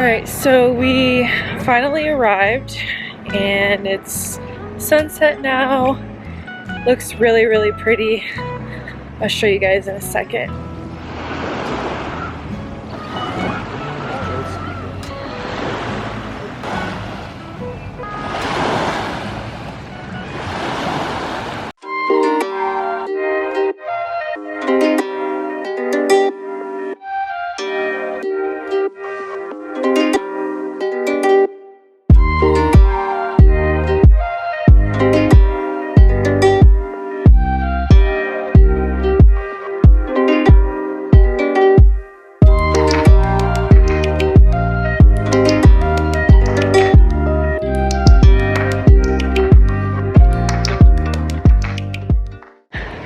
Alright, so we finally arrived and it's sunset now. Looks really, really pretty. I'll show you guys in a second.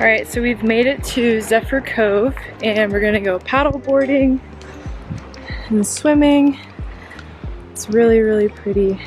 Alright, so we've made it to Zephyr Cove and we're gonna go paddle boarding and swimming. It's really, really pretty.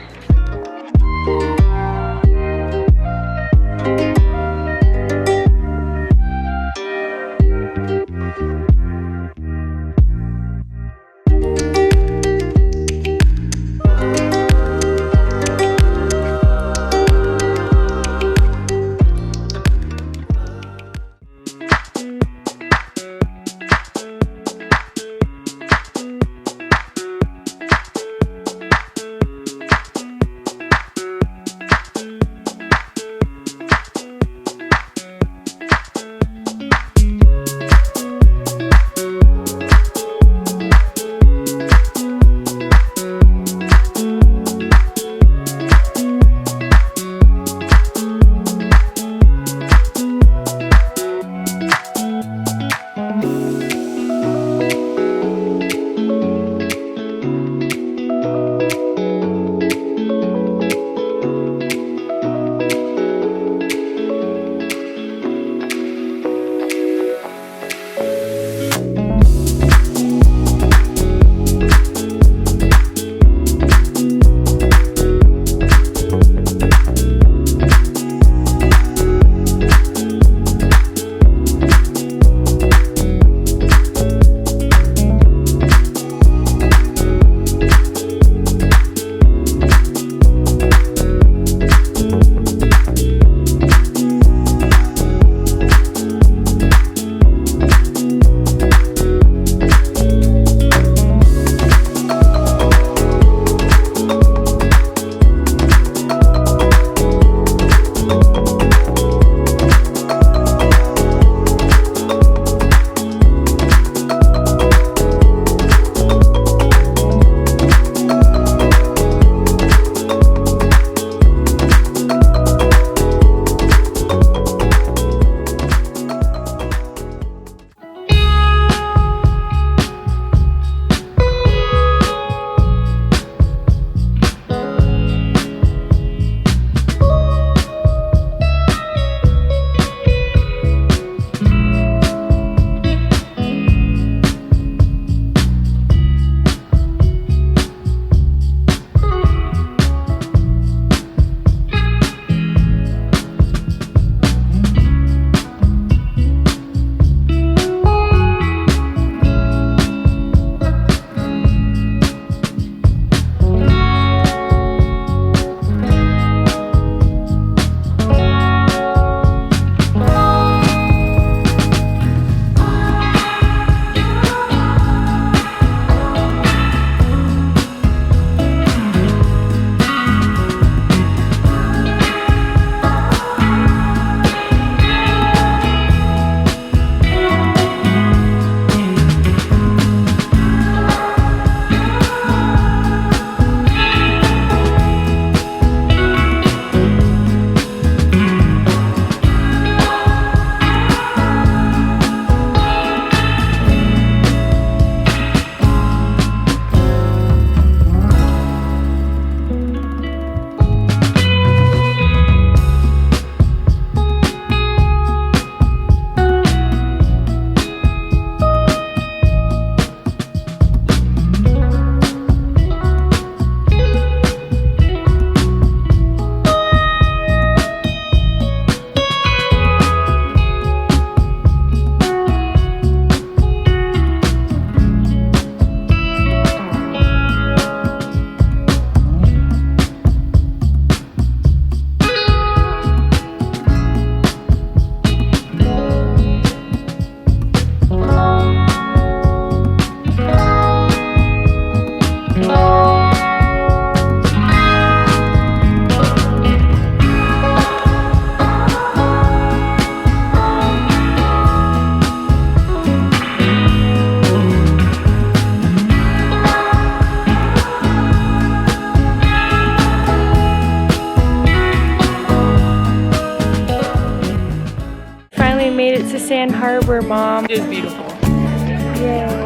Sand Harbor, Mom. It is beautiful. Yay.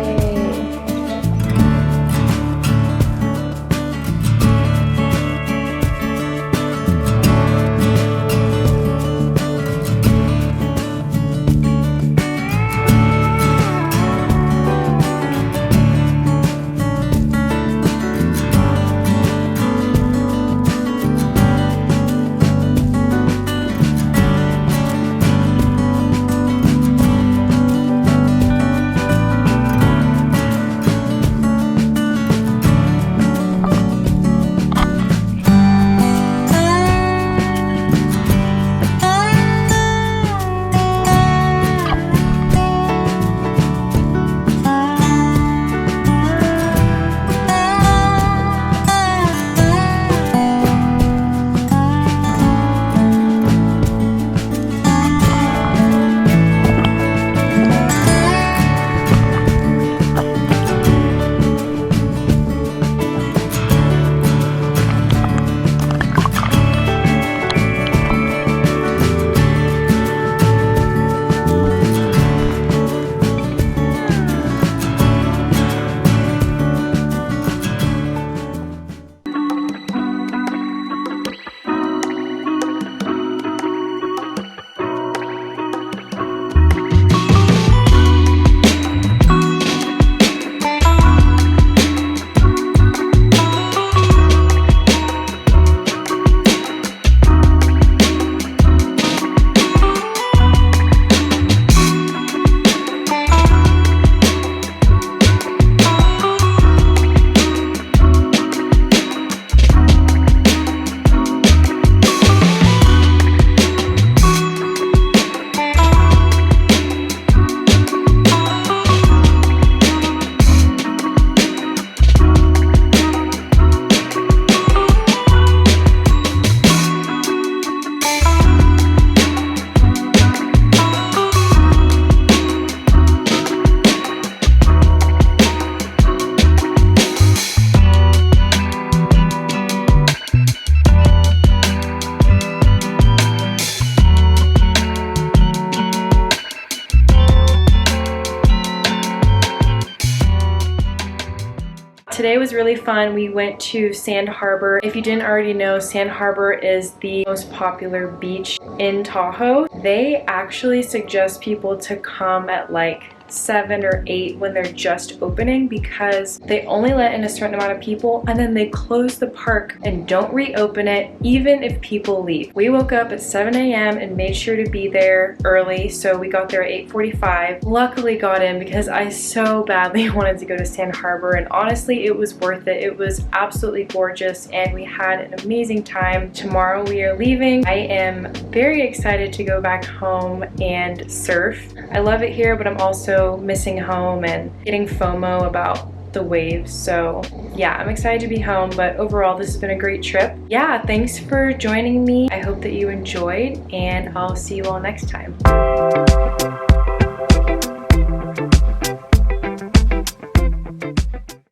Today was really fun. We went to Sand Harbor. If you didn't already know, Sand Harbor is the most popular beach in Tahoe. They actually suggest people to come at like 7 or 8 when they're just opening, because they only let in a certain amount of people and then they close the park and don't reopen it even if people leave. We woke up at 7 a.m. and made sure to be there early, so we got there at 8:45. Luckily got in because I so badly wanted to go to Sand Harbor, and honestly it was worth it. It was absolutely gorgeous and we had an amazing time. Tomorrow we are leaving. I am very excited to go back home and surf. I love it here, but I'm also missing home and getting FOMO about the waves. So yeah, I'm excited to be home, but overall this has been a great trip. Yeah, thanks for joining me. I hope that you enjoyed, and I'll see you all next time.